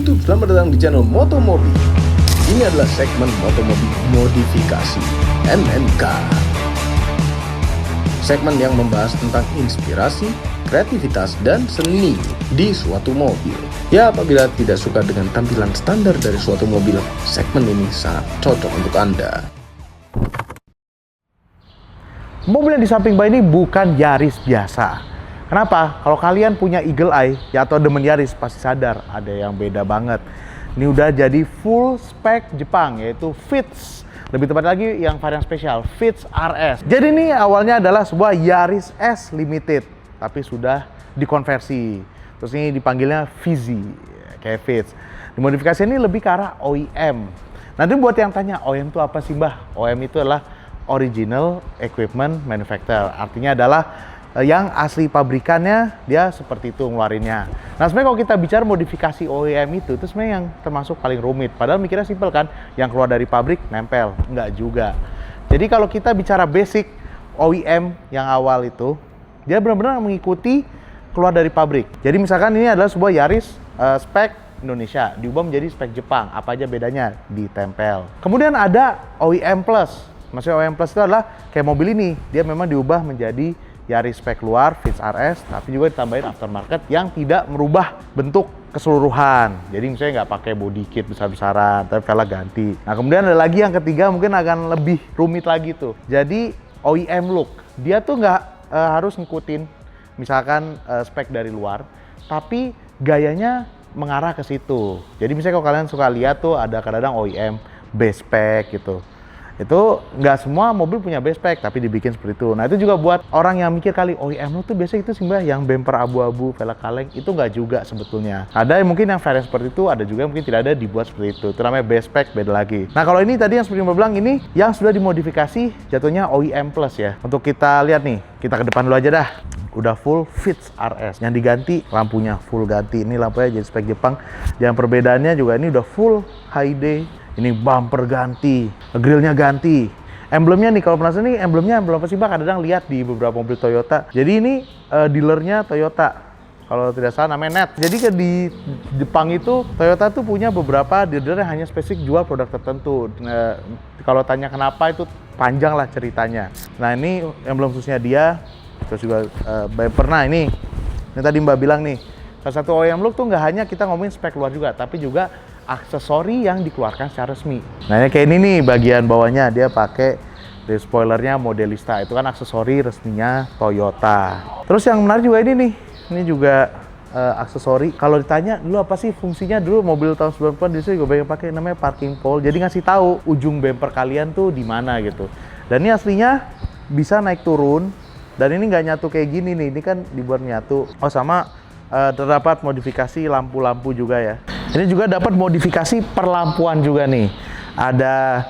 YouTube, selamat datang di channel Motomobi. Ini adalah segmen Motomobi Modifikasi MMK. Segmen yang membahas tentang inspirasi, kreativitas, dan seni di suatu mobil. Ya, apabila tidak suka dengan tampilan standar dari suatu mobil, segmen ini sangat cocok untuk Anda. Mobil yang di samping Mbak ini bukan Yaris biasa. Kenapa? Kalau kalian punya Eagle Eye ya atau demen Yaris pasti sadar ada yang beda banget. Ini udah jadi full spec Jepang, yaitu Fits. Lebih tepat lagi yang varian spesial Fits RS. Jadi ini awalnya adalah sebuah Yaris S Limited, tapi sudah dikonversi. Terus ini dipanggilnya Fizi, kayak Fits. Dimodifikasi ini lebih ke arah OEM. Nanti buat yang tanya, OEM itu apa sih Mbah? OEM itu adalah Original Equipment Manufacturer. Artinya adalah yang asli pabrikannya dia seperti itu ngeluarinnya. Nah sebenarnya kalau kita bicara modifikasi OEM itu sebenarnya yang termasuk paling rumit. Padahal mikirnya simpel kan, yang keluar dari pabrik nempel, enggak juga. Jadi kalau kita bicara basic OEM yang awal itu, dia benar-benar mengikuti keluar dari pabrik. Jadi misalkan ini adalah sebuah Yaris spek Indonesia, diubah menjadi spek Jepang. Apa aja bedanya? Ditempel. Kemudian ada OEM Plus. Maksudnya OEM Plus itu adalah kayak mobil ini, dia memang diubah menjadi Yaris spek luar, Fits RS, tapi juga ditambahin aftermarket yang tidak merubah bentuk keseluruhan. Jadi misalnya nggak pakai body kit besar-besaran, tapi velg ganti. Nah kemudian ada lagi yang ketiga, mungkin akan lebih rumit lagi tuh. Jadi OEM look, dia tuh nggak harus ngikutin misalkan spek dari luar, tapi gayanya mengarah ke situ. Jadi misalnya kalau kalian suka lihat tuh ada kadang-kadang OEM base spec gitu. Itu nggak semua mobil punya base spec, tapi dibikin seperti itu. Nah itu juga buat orang yang mikir kali OEM lu tuh biasanya itu sih Mbak yang bumper abu-abu, velg kaleng, itu nggak juga sebetulnya. Ada yang mungkin yang varian seperti itu, ada juga yang mungkin tidak ada dibuat seperti itu. Itu namanya base spec, beda lagi. Nah kalau ini tadi yang seperti Mbak bilang, ini yang sudah dimodifikasi jatuhnya OEM Plus ya. Untuk kita lihat nih, kita ke depan dulu aja dah. Udah full Fits RS. Yang diganti lampunya full ganti. Ini lampunya jadi spek Jepang. Yang perbedaannya juga ini udah full high day. Ini bumper ganti, grillnya ganti. Emblemnya nih, kalau penasaran nih emblemnya emblem apa sih Mbak? Kadang lihat di beberapa mobil Toyota. Jadi ini dealernya Toyota. Kalau tidak salah namanya NET. Jadi di Jepang itu Toyota tuh punya beberapa dealer yang hanya spesifik jual produk tertentu. Kalau tanya kenapa itu panjang lah ceritanya. Nah ini emblem khususnya dia. Terus juga pernah ini tadi Mbak bilang nih, salah satu OEM look tuh nggak hanya kita ngomongin spek luar juga, tapi juga aksesori yang dikeluarkan secara resmi. Nah ini kayak ini nih bagian bawahnya dia pakai spoilernya Modelista, itu kan aksesori resminya Toyota. Terus yang menarik juga ini nih, ini juga aksesori. Kalau ditanya dulu apa sih fungsinya, dulu mobil tahun 90-an di sini gue banyak pakai namanya parking pole. Jadi ngasih tahu ujung bumper kalian tuh di mana gitu. Dan ini aslinya bisa naik turun. Dan ini nggak nyatu kayak gini nih, ini kan dibuat nyatu. Oh sama terdapat modifikasi lampu-lampu juga ya. Ini juga dapat modifikasi perlampuan juga nih. Ada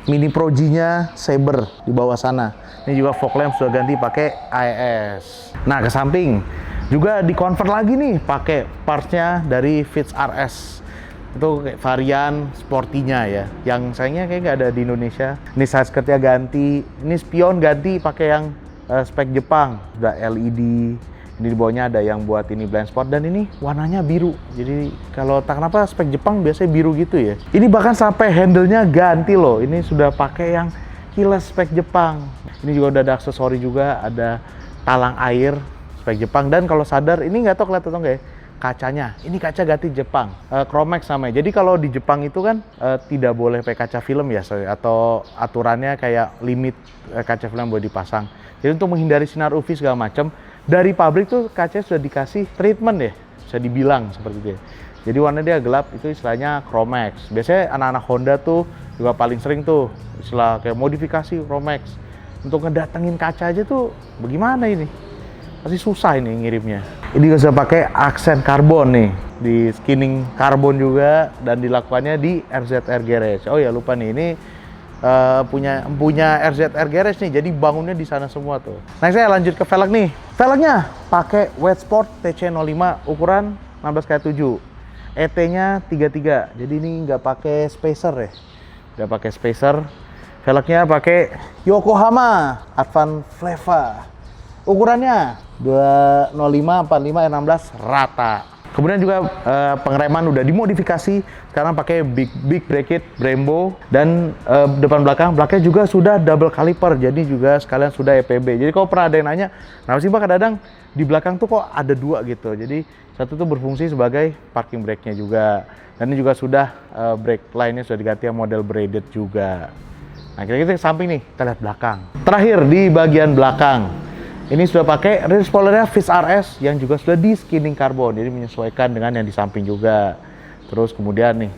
Mini Pro G-nya Saber di bawah sana. Ini juga fog lamp sudah ganti pakai AES. Nah ke samping juga di-convert lagi nih pakai partsnya dari Fits RS. Itu kayak varian sportinya ya, yang sayangnya kayak nggak ada di Indonesia. Ini side skirtnya ganti, ini spion ganti pakai yang spek Jepang, sudah LED. Ini di bawahnya ada yang buat ini blind spot, dan ini warnanya biru. Jadi kalau tak kenapa spek Jepang biasanya biru gitu ya. Ini bahkan sampai handle-nya ganti loh. Ini sudah pakai yang keyless spek Jepang. Ini juga udah ada aksesori juga, ada talang air spek Jepang. Dan kalau sadar, ini nggak tahu kelihatan atau enggak ya, kacanya. Ini kaca ganti Jepang, Chromex namanya. Jadi kalau di Jepang itu kan tidak boleh pakai kaca film ya, atau aturannya kayak limit kaca film boleh dipasang. Jadi untuk menghindari sinar UV segala macam, dari pabrik tuh kacanya sudah dikasih treatment ya, bisa dibilang seperti itu ya. Jadi warna dia gelap, itu istilahnya Chromex. Biasanya anak-anak Honda tuh juga paling sering tuh istilah kayak modifikasi Chromex. Untuk ngedatengin kaca aja tuh bagaimana ini? Pasti susah ini ngirimnya. Ini bisa pakai aksen karbon nih, di skinning karbon juga, dan dilakukannya di RZR Garage. Oh ya lupa nih, ini punya RZR Garage nih, jadi bangunnya di sana semua tuh. Nah saya lanjut ke velg nih. Velgnya pakai Wet Sport TC05 ukuran 16x7, ET-nya 33. Jadi ini nggak pakai spacer ya, nggak pakai spacer. Velgnya pakai Yokohama Advan Fleva. Ukurannya 205 45 16 rata. Kemudian juga pengereman udah dimodifikasi, sekarang pakai big bracket Brembo, dan depan belakangnya juga sudah double caliper, jadi juga sekalian sudah EPB. Jadi kalau pernah ada yang nanya, kenapa sih Pak kadang di belakang tuh kok ada dua gitu? Jadi satu tuh berfungsi sebagai parking brake-nya juga, dan ini juga sudah brake line-nya sudah diganti yang model braided juga. Nah kita ke samping nih, kita lihat belakang. Terakhir di bagian belakang, ini sudah pakai rear spoilernya Fizz RS yang juga sudah di skinning karbon, jadi menyesuaikan dengan yang di samping juga. Terus kemudian nih,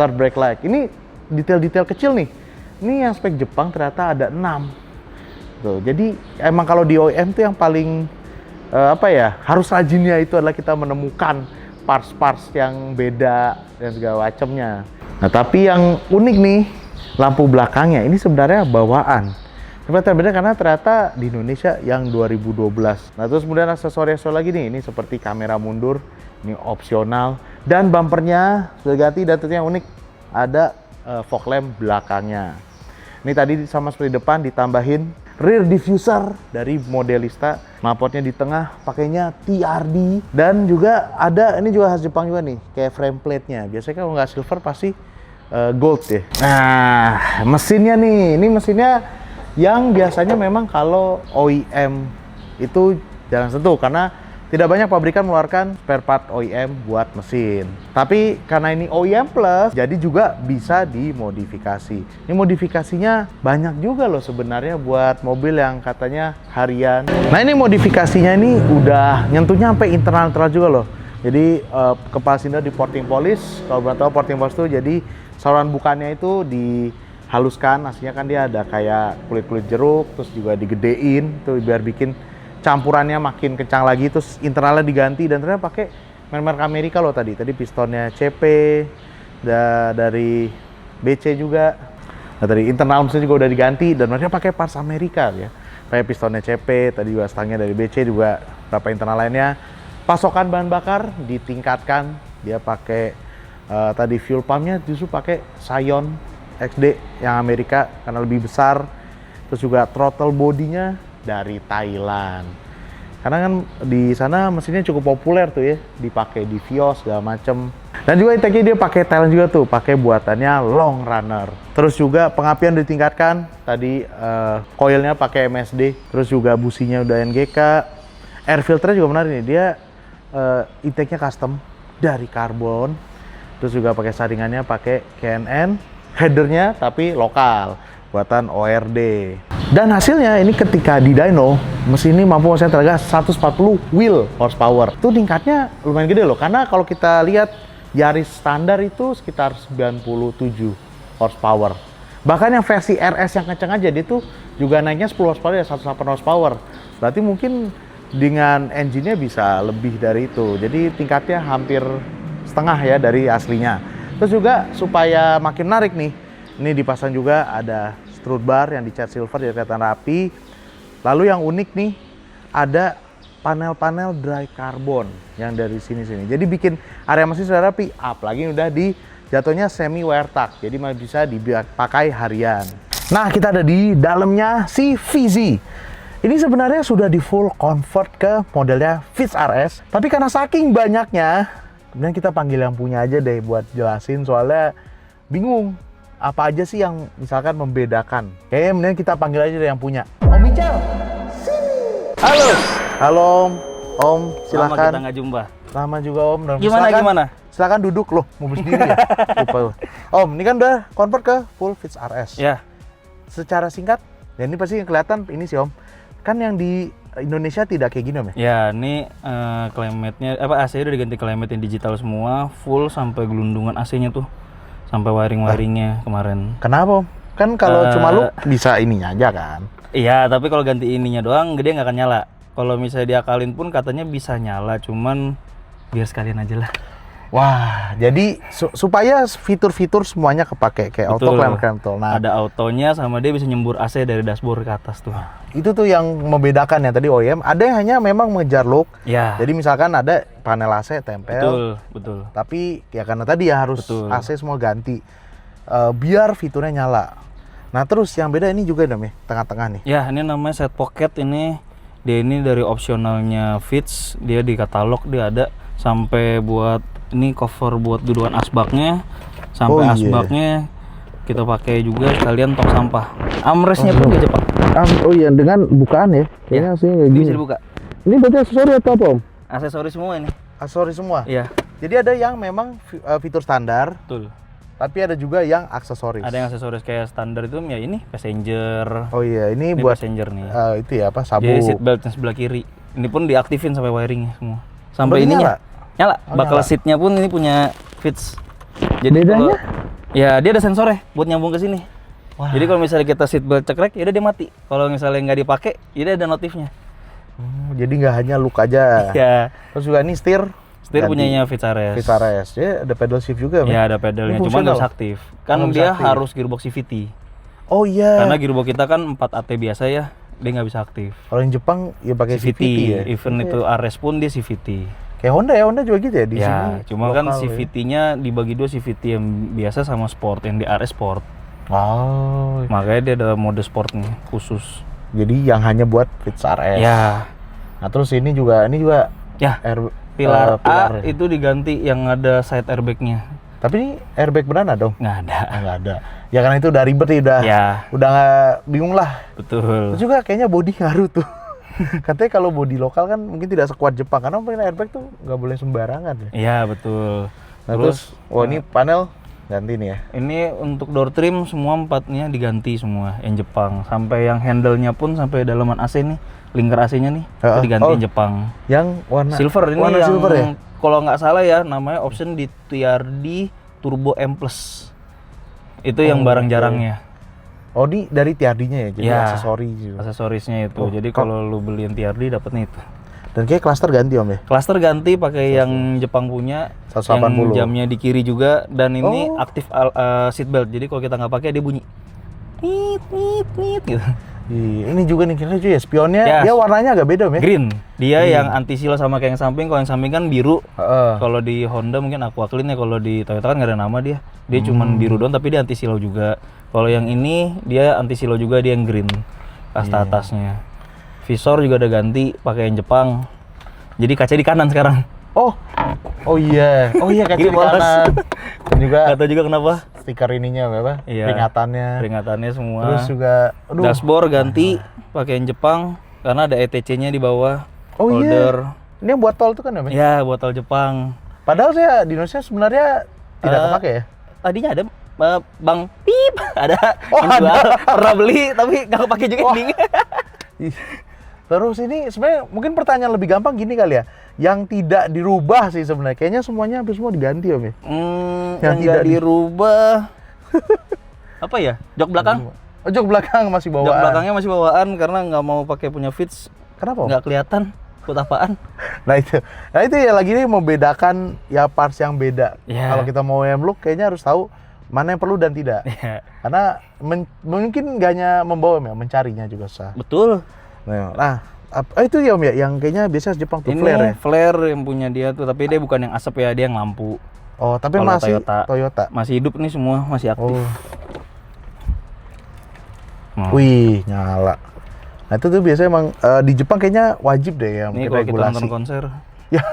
third brake light. Ini detail-detail kecil nih. Ini yang spek Jepang ternyata ada 6. Tuh, jadi emang kalau di OEM tuh yang paling harus rajinnya itu adalah kita menemukan parts-parts yang beda dan segala macamnya. Nah, tapi yang unik nih, lampu belakangnya ini sebenarnya bawaan. Beda karena ternyata di Indonesia yang 2012. Nah, terus kemudian aksesoris lagi nih, ini seperti kamera mundur, ini opsional, dan bumpernya sudah ganti, dan tentunya yang unik ada fog lamp belakangnya. Ini tadi sama seperti depan ditambahin rear diffuser dari Modelista, knalpotnya di tengah pakainya TRD, dan juga ada ini juga khas Jepang juga nih, kayak frame plate-nya. Biasanya kalau nggak silver pasti gold ya. Nah, mesinnya nih, ini mesinnya yang biasanya memang kalau OEM itu jarang sentuh karena tidak banyak pabrikan mengeluarkan spare part OEM buat mesin. Tapi karena ini OEM plus, jadi juga bisa dimodifikasi. Ini modifikasinya banyak juga loh sebenarnya buat mobil yang katanya harian. Nah, ini modifikasinya ini udah nyentuhnya sampai internal juga loh. Jadi kepala silinder di porting polish. Kalau belum tahu porting polish itu jadi saluran bukannya itu dihaluskan, aslinya kan dia ada kayak kulit-kulit jeruk, terus juga digedein tuh biar bikin campurannya makin kencang lagi, terus internalnya diganti, dan ternyata pakai merek Amerika loh tadi pistonnya CP, dari BC juga. Nah, tadi internal mesin juga udah diganti, dan mereka pakai parts Amerika ya, kayak pistonnya CP, tadi juga stangnya dari BC, juga beberapa internal lainnya. Pasokan bahan bakar ditingkatkan, dia pakai tadi fuel pumpnya justru pakai Scion XD yang Amerika karena lebih besar. Terus juga throttle bodinya dari Thailand, karena kan di sana mesinnya cukup populer tuh ya, dipakai di Vios segala macem. Dan juga intake-nya dia pakai Thailand juga tuh, pakai buatannya long runner. Terus juga pengapian ditingkatkan, tadi coilnya pakai MSD, terus juga businya udah NGK. Air filternya juga menarik nih, dia intake-nya custom dari karbon. Terus juga pakai saringannya pakai KNN, headernya tapi lokal, buatan ORD. Dan hasilnya ini ketika di dyno, mesin ini mampu menghasilkan tenaga 140 wheel horsepower. Itu tingkatnya lumayan gede loh, karena kalau kita lihat Yaris standar itu sekitar 97 horsepower. Bahkan yang versi RS yang kencang aja, dia tuh juga naiknya 10 horsepower ya, 108 horsepower. Berarti mungkin dengan engine-nya bisa lebih dari itu. Jadi tingkatnya hampir setengah ya dari aslinya. Terus juga supaya makin menarik nih, ini dipasang juga ada strut bar yang dicat silver jadi kelihatan rapi. Lalu yang unik nih, ada panel-panel dry carbon yang dari sini-sini. Jadi bikin area mesin sudah rapi, apalagi udah di jatuhnya semi wear tag, jadi masih bisa dipakai harian. Nah, kita ada di dalamnya si VZ. Ini sebenarnya sudah di full convert ke modelnya Fizz RS, tapi karena saking banyaknya, kemudian kita panggil yang punya aja deh buat jelasin, soalnya bingung apa aja sih yang misalkan membedakan. Kayaknya kemudian kita panggil aja deh yang punya. Om Ical, sini. Halo. Halo Om, silakan. Lama kita nggak jumpa. Lama juga Om. Gimana? Silakan duduk loh, mobil sendiri ya. Lupa. Om, ini kan udah convert ke full Fizz RS. Ya. Secara singkat, ya ini pasti yang kelihatan ini sih Om. Kan yang di Indonesia tidak kayak gini Om ya? Ya, ini klemetnya AC-nya udah diganti klemet yang digital semua, full sampai gelundungan AC-nya tuh. Sampai wiring-wiringnya kemarin. Kenapa Om? Kan kalau cuma lu bisa ininya aja kan? Iya, tapi kalau ganti ininya doang gede nggak akan nyala. Kalau misalnya diakalin pun katanya bisa nyala, cuman biar sekalian aja lah. Wah, jadi supaya fitur-fitur semuanya kepake kayak auto climb control. Nah, ada autonya sama dia bisa nyembur AC dari dashboard ke atas tuh. Itu tuh yang membedakan ya tadi OEM. Ada yang hanya memang mengejar look. Ya. Jadi misalkan ada panel AC tempel. Betul. Tapi ya karena tadi ya harus AC semua ganti. Biar fiturnya nyala. Nah, terus yang beda ini juga Dam ya, tengah-tengah nih. Ya, ini namanya set pocket, ini Dia ini dari opsionalnya Fitch, dia di katalog dia ada sampai buat ini cover buat dudukan asbaknya, sampai asbaknya kita pakai juga sekalian tong sampah. Armrestnya pun dia Jepang. Oh iya, dengan bukaan ya? Kayaknya aslinya kayak Ini gini. bisa dibuka. Ini berarti aksesori atau apa, Om? Aksesoris semua ini. Aksesori semua? Iya, Jadi ada yang memang fitur standar, betul. tapi ada juga yang aksesoris. Ada yang aksesoris kayak standar itu ya ini passenger. Oh iya, ini Ini buat passenger nih. itu ya apa, sabuk. Dia seat beltnya sebelah kiri. Ini pun diaktifin sampai wiringnya semua. Sampai Berarti ininya. Nyala. Oh, Bakal nyala. seatnya pun ini punya Fitch. Jadi Bedanya? ya dia ada sensornya buat nyambung ke sini. Jadi kalau misalnya kita seat belt cekrek, ya udah dia mati. Kalau misalnya nggak dipakai, ya dia ada notifnya. Jadi nggak hanya look aja. Ya. Terus juga ini setir Setir punyanya Fitch RS. Fitch RS. Jadi ada pedal shift juga, Ya ada pedalnya, Ini cuma nggak bisa fungsional? aktif. Kan Oh, nggak bisa dia aktif. harus gearbox CVT. Oh iya. Karena gearbox kita kan 4 AT biasa ya, dia nggak bisa aktif. Kalau yang Jepang ya pakai CVT, ya. Even itu RS pun dia CVT. Kayak Honda ya, Honda juga gitu ya di Ya, sini. cuma kan lokal ya. CVT-nya dibagi dua, CVT yang biasa sama sport, yang di RS Sport. Oh. Makanya dia ada mode sportnya khusus. Jadi yang hanya buat Fitch RS. Ya, Nah, terus ini juga ya. Pilar A itu diganti yang ada side airbag-nya. Tapi ini airbag beneran ada dong? Nggak ada. Nggak ada. Ya karena itu udah ribet ya, Ya, udah nggak bingung lah. betul. Terus juga kayaknya body ngaruh tuh. Katanya kalau body lokal kan mungkin tidak sekuat Jepang karena pakai airbag tuh nggak boleh sembarangan ya. Iya, betul. Nah, terus, ini panel ganti nih ya. Ini untuk door trim semua 4-nya diganti semua yang Jepang. Sampai yang handle-nya pun sampai dalaman AC nih, lingkar AC-nya nih itu diganti yang Jepang. Yang warna Silver ini warna yang silver ya? kalau nggak salah ya namanya option di TRD Turbo M+. Itu yang barang jarangnya. Oh, ini dari TRD-nya ya, jadi Ya, aksesori gitu. aksesorisnya itu. Jadi kalau lu beliin TRD dapatnya itu. Dan kayak cluster ganti Om ya? Cluster ganti pakai yang Jepang punya, 180. yang jamnya di kiri juga, dan ini Oh. aktif seat belt. Jadi kalau kita nggak pakai dia bunyi. Nit nit nit gitu. Ini juga nih kira ya, spionnya Ya. dia warnanya agak beda Om ya? Green. Dia yang anti seal sama kayak yang samping. Kalau yang samping kan biru. Heeh. Kalau di Honda mungkin aqua clean ya, kalau di Toyota kan nggak ada nama dia. Dia cuman biru doang tapi dia anti silau juga. Kalau yang ini dia anti silau juga, dia yang green kasta atasnya. Visor juga ada ganti pakai yang Jepang. Jadi kaca di kanan sekarang. Oh iya kaca di Gini, Bos. kanan. Dan juga Nggak tahu juga kenapa. stiker ininya apa? Iya. Peringatannya semua. Terus juga, Dashboard ganti pakai yang Jepang karena ada ETC-nya di bawah. Oh iya. Holder. Ini yang buat tol tuh kan Om? Ya, botol Jepang. Padahal saya di Indonesia sebenarnya tidak kepake ya. Tadinya ada Bang Pip, ada Oh, yang jual. Pernah beli tapi nggak kepake juga endingnya. Ih. Terus ini sebenarnya mungkin pertanyaan lebih gampang gini kali ya, yang tidak dirubah sih sebenarnya, kayaknya semuanya hampir semua diganti Om ya. Yang tidak nggak dirubah. Apa ya? Jok belakang? Oh, jok belakang masih bawaan. Jok belakangnya masih bawaan karena nggak mau pakai punya Fitch. Kenapa Om? Nggak kelihatan. Buat apaan? Nah itu ya lagi nih membedakan ya parts yang beda. Ya. Kalau kita mau yang look kayaknya harus tahu mana yang perlu dan tidak. Ya, Karena mungkin nggak hanya membawa Om ya, mencarinya juga susah. betul. Nah, itu ya Om ya, yang kayaknya biasa Jepang tuh Ini flare ya. flare yang punya dia tuh, tapi dia bukan yang asap ya, dia yang lampu. Oh, tapi Kalau masih Toyota. Toyota. Masih hidup nih semua, masih aktif. Oh. Hmm. Wih, nyala. Nah, itu tuh biasanya emang di Jepang kayaknya wajib deh ya Ini mungkin kalau kita regulasi. nonton konser. Ya.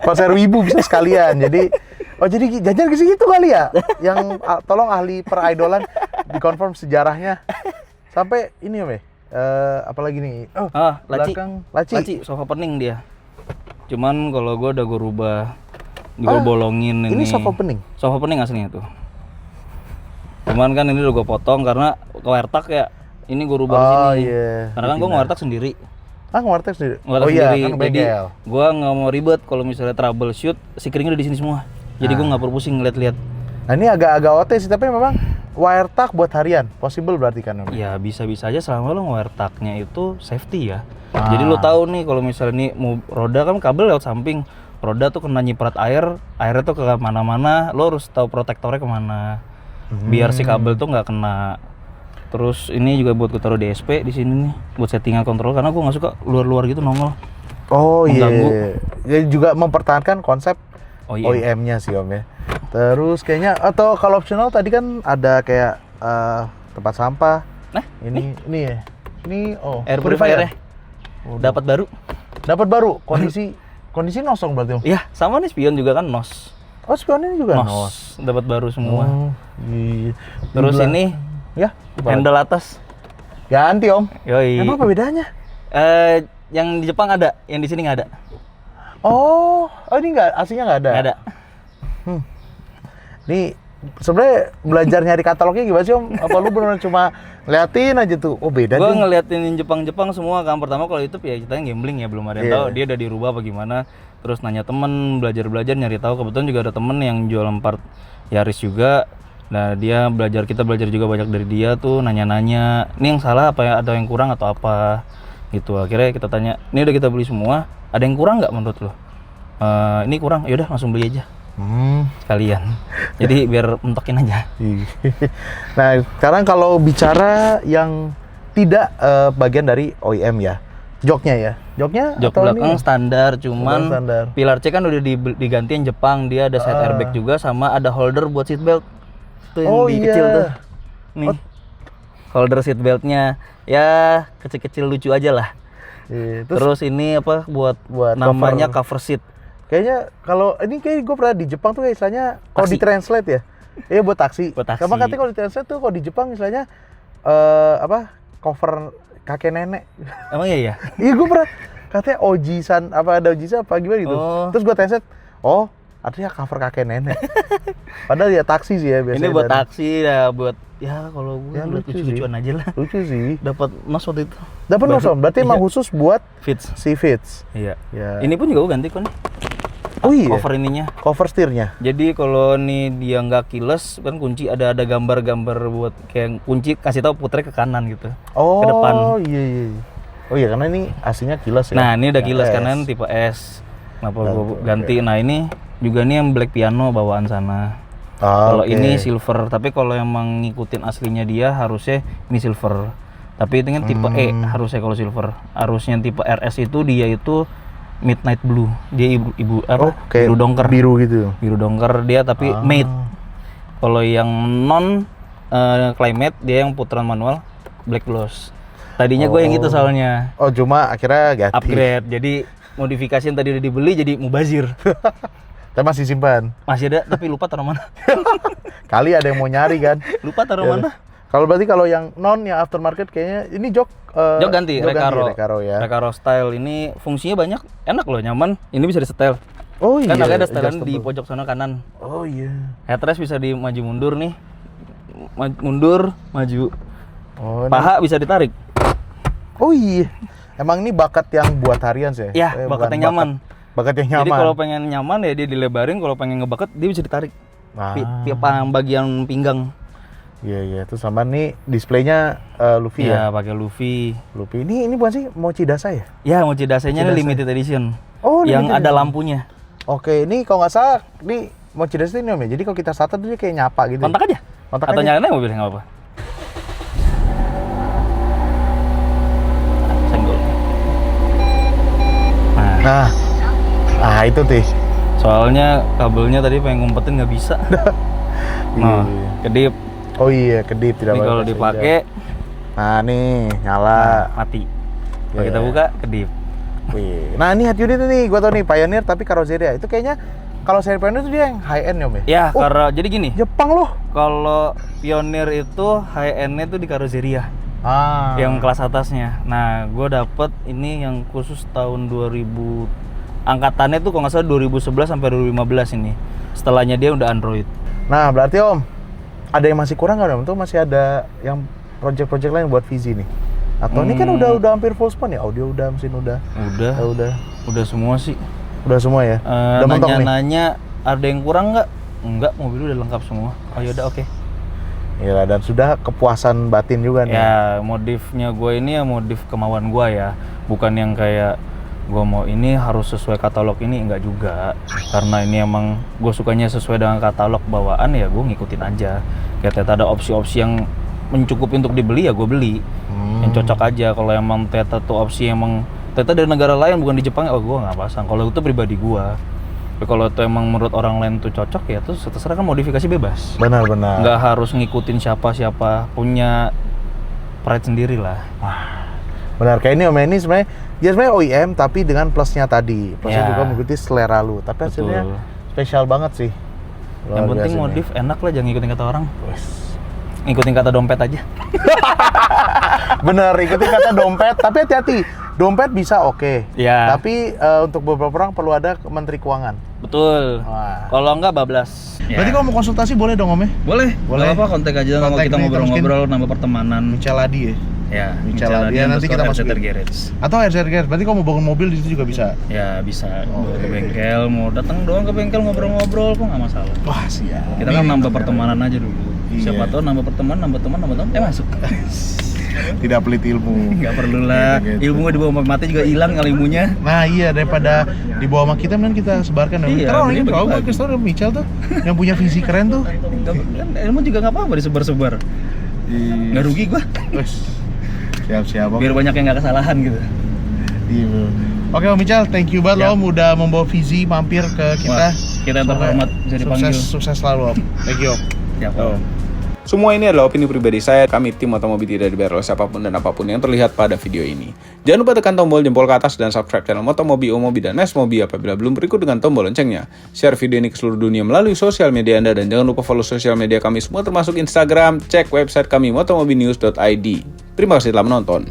Konser wibu bisa sekalian. Jadi jadi jajan ke situ kali ya. Yang tolong ahli peridolan dikonfirm sejarahnya. Sampai ini Om ya. Apalagi nih? Oh, Laci. belakang Laci, sofa pening dia. Cuman kalau gua udah gua rubah, gua bolongin ini. Ini sofa pening. Sofa pening aslinya tuh. Cuman kan ini udah gua potong karena wiretack ya. Ini gua rubah di sini. Iya. Karena kan gua wiretack sendiri. Ngewartek sendiri. Wiretack iya, sendiri. kan Jadi bengkel. gua nggak mau ribet kalau misalnya troubleshoot, screen udah di sini semua. Jadi gua nggak perlu pusing ngeliat-liat. Nah, ini agak-agak OT sih, tapi memang wiretack buat harian. Possible berarti kan Om? Ya bisa-bisa aja selama lo wiretacknya itu safety ya. Jadi lo tahu nih kalau misalnya nih mau roda kan kabel lewat samping, roda tuh kena nyiprat air, airnya tuh ke mana-mana, lo harus tahu protektornya kemana, biar si kabel tuh nggak kena. Terus ini juga buat gue taruh DSP di sini nih, buat settingan kontrol karena gue nggak suka luar-luar gitu nongol. Oh iya. Mengganggu. Jadi juga mempertahankan konsep OEM. OEM-nya sih Om ya. Terus kayaknya atau kalau optional tadi kan ada kayak tempat sampah. Nah, Ini ya. Ini air purifier. purifier-nya. dapat baru. Dapat baru, kondisi nosong berarti Om? Iya, sama nih spion juga kan nos. Oh, spionnya juga nos. Dapat baru semua. Oh, iya. Terus ini ya, handle atas. ganti Om. Yoi. Emang apa bedanya? Yang di Jepang ada, yang di sini nggak ada. Oh, ini nggak, aslinya nggak ada? Nggak ada. Nih, sebenarnya belajar nyari katalognya gimana sih Om? Apa lu benar cuma liatin aja tuh? Oh beda Gue nih. ngeliatin Jepang semua kan. Pertama kalau YouTube ya kita gambling ya, belum ada yang Iya. tahu dia udah dirubah apa gimana. Terus nanya temen, belajar nyari tahu. Kebetulan juga ada temen yang jualan part Yaris juga. Nah dia kita belajar juga banyak dari dia tuh, nanya-nanya. Ini yang salah apa ya? Ada yang kurang atau apa? Gitu. Akhirnya kita tanya. Ini udah kita beli semua. Ada yang kurang nggak menurut lo? Ini kurang. Yaudah langsung beli aja. Sekalian. Jadi biar mentokin aja. Nah, sekarang kalau bicara yang tidak bagian dari OEM ya, joknya ya, Jok atau belakang ini? standar, cuman Standar. pilar C kan udah diganti yang Jepang, dia ada side airbag juga sama ada holder buat seat belt. Tuh yang Oh, di iya. kecil tuh. Nih. Holder seat beltnya ya kecil-kecil lucu aja lah. Iya, Terus ini apa buat namanya cover seat. Kayaknya kalau ini kayak gue pernah di Jepang tuh kayak istilahnya kalau Taksi. di translate ya, iya buat taksi. Buat taksi. Sama katanya kalau di translate tuh kalau di Jepang istilahnya cover kakek nenek. Emang iya ya? Iya gue pernah katanya ojisan apa ada ojisan apa gimana gitu. Oh. Terus gue translate, oh artinya cover kakek nenek. Padahal ya taksi sih ya biasanya. Ini buat dari- taksi ya, buat ya kalau gue Ya, lucu lucu-lucuan aja lah. Lucu sih. Dapat nos waktu itu. Dapat Baru- nosom, berarti emang iya. khusus buat Fits. si Fits. Iya. Ya. Ini pun juga gue ganti kok nih. Oh iya. Cover ininya. Cover setirnya. Jadi kalau nih dia nggak keyless kan kunci ada gambar-gambar buat kayak kunci kasih tahu puter ke kanan gitu. Oh, Ke depan. iya iya. Oh iya karena ini aslinya kilas ya. Nah ini udah keyless S. kanan tipe S. Kenapa gue Oke. ganti? Nah ini juga nih yang black piano bawaan sana. Ah, Kalau oke. ini silver, tapi kalau emang ngikutin aslinya dia harusnya ini silver. Tapi itu kan tipe E harusnya kalau silver. Harusnya tipe RS itu dia itu midnight blue. Dia ibu apa? Oh, kayak biru dongker. biru gitu. Biru dongker dia tapi matte. Kalau yang non climate dia yang putaran manual black gloss. Tadinya gue yang itu soalnya Oh cuma akhirnya ganti. upgrade. Jadi modifikasi yang tadi udah dibeli jadi mubazir. Tapi masih simpan. Masih ada tapi lupa taruh mana. Kali ada yang mau nyari kan. Lupa taruh Ya. mana. Kalau berarti kalau yang non yang aftermarket kayaknya ini jok Jok ganti, Recaro ya. Recaro style ini fungsinya banyak, enak loh, nyaman. Ini bisa di setel. Oh iya. Kan ada setelan di adjustable. pojok sana kanan. Oh iya. Headrest bisa di maju mundur nih. Mundur, maju. Oh, Paha bisa ditarik. oh iya. Emang ini bakat yang buat harian sih? Ya, bakat bukan yang nyaman. Bakat yang nyaman. Jadi kalau pengen nyaman ya dia dilebarin, kalau pengen ngebaket dia bisa ditarik. Bagian pinggang. Iya iya. Terus sama nih displaynya Luffy ya. Iya, pakai Luffy. Luffy. Ini bukan sih Mochi Dasa ya? Ya, Mochi Dasainya Mochi Dasai. limited edition. Oh, yang limited ada edition. lampunya. Oke, ini kalau nggak salah ini Mochi Dasa ini Om ya. Jadi kalau kita starter tuh dia kayak nyapa gitu. Kontak aja. Kontak Atau aja. nyalain aja mobilnya nggak apa-apa. Senggol. Nah, Nah, itu tuh. soalnya kabelnya tadi pengen ngumpetin nggak bisa. Nah, Iya. kedip. Oh iya, kedip tidak Ini kalau pakai dipakai senja. Nah, nih nyala. mati. Kalau Iya. kita buka kedip. Wih. Nah, ini head unit nih, gua tau nih Pioneer tapi Carrozzeria. Itu kayaknya kalau seri Pioneer itu dia yang high end ya, Om ya? Ya, Oh, karena jadi gini. Jepang loh. Kalau Pioneer itu high end-nya tuh di Carrozzeria. Ah. Yang kelas atasnya. Nah, gue dapet ini yang khusus tahun 2000 angkatannya tuh kalau nggak salah 2011 sampai 2015 ini. Setelahnya dia udah Android. Nah, berarti Om, ada yang masih kurang nggak Om? Tuh masih ada yang project-project lain buat Vizi nih? Atau ini kan udah hampir full span ya? Audio udah, mesin udah. Udah, udah semua sih. Udah semua ya? Udah mentok nih? Nanya-nanya ada yang kurang nggak? Enggak, mobil udah lengkap semua. Oh yaudah oke. Iya, dan sudah kepuasan batin juga nih. Ya modifnya gue ini ya modif kemauan gue ya. Bukan yang kayak gue mau ini harus sesuai katalog ini, enggak juga. Karena ini emang gue sukanya sesuai dengan katalog bawaan ya gue ngikutin aja. Kayak ternyata ada opsi-opsi yang mencukupi untuk dibeli ya gue beli. Yang cocok aja. Kalau emang ternyata tuh opsi emang ternyata dari negara lain bukan di Jepang, oh gue nggak pasang. Kalau itu pribadi gue. Tapi kalau itu emang menurut orang lain tuh cocok ya tuh terserah, kan modifikasi bebas. Benar-benar. Nggak harus ngikutin siapa-siapa, punya pride sendiri lah. Benar, kayak ini Om ini sebenarnya dia sebenarnya OEM tapi dengan plusnya tadi. Plusnya Ya. juga mengikuti selera lu. Tapi hasilnya Betul. spesial banget sih. Yang Luar penting biasa modif enak lah, jangan ngikutin kata orang. Wes. Ngikutin kata dompet aja. Bener, ikutin kata dompet, tapi hati-hati. Dompet bisa oke. Iya. Tapi untuk beberapa orang perlu ada Menteri Keuangan. Betul. Wah. Kalau enggak bablas. Berarti kalau mau konsultasi boleh dong Om ya? Boleh. Boleh. Boleh apa, kontak aja, kalau Kontak kita nih, ngobrol-ngobrol, nambah pertemanan. Michel Adi ya? Ya, Michel Adi, nanti kita masukin. Garage. Atau RZ Garage, berarti kalau mau bangun mobil di situ juga bisa? Ya bisa, bawa ke bengkel, mau datang doang ke bengkel ngobrol-ngobrol kok nggak masalah. Wah siap. Kita kan nambah pertemanan aja dulu. Iya. Siapa tahu nambah pertemanan, nambah teman, masuk. Tidak pelit ilmu. Nggak perlu lah. Gitu. Ilmu di bawah mati juga hilang kalau ilmunya. Nah iya, daripada di bawah sama kita mending kita sebarkan. Iya, Karena orangnya mending tahu bagi-bagi. Kristo dan Michel tuh yang punya visi keren tuh. Kan ilmu juga nggak apa-apa disebar-sebar. Nggak rugi gua. Wes. Siap-siap Om. Biar banyak yang nggak kesalahan gitu. Iya. Oke Om Michel, thank you banget Siap. Om udah membawa visi mampir ke kita. Wah, kita yang terhormat bisa dipanggil. Sukses selalu Om. Thank you Om. Siap. Semua ini adalah opini pribadi saya. Kami tim Motomobi tidak dibayar oleh siapapun dan apapun yang terlihat pada video ini. Jangan lupa tekan tombol jempol ke atas dan subscribe channel Motomobi, Omobi, dan Mesmobi apabila belum berikut dengan tombol loncengnya. Share video ini ke seluruh dunia melalui sosial media Anda dan jangan lupa follow sosial media kami semua termasuk Instagram. Cek website kami motomobinews.id. Terima kasih telah menonton.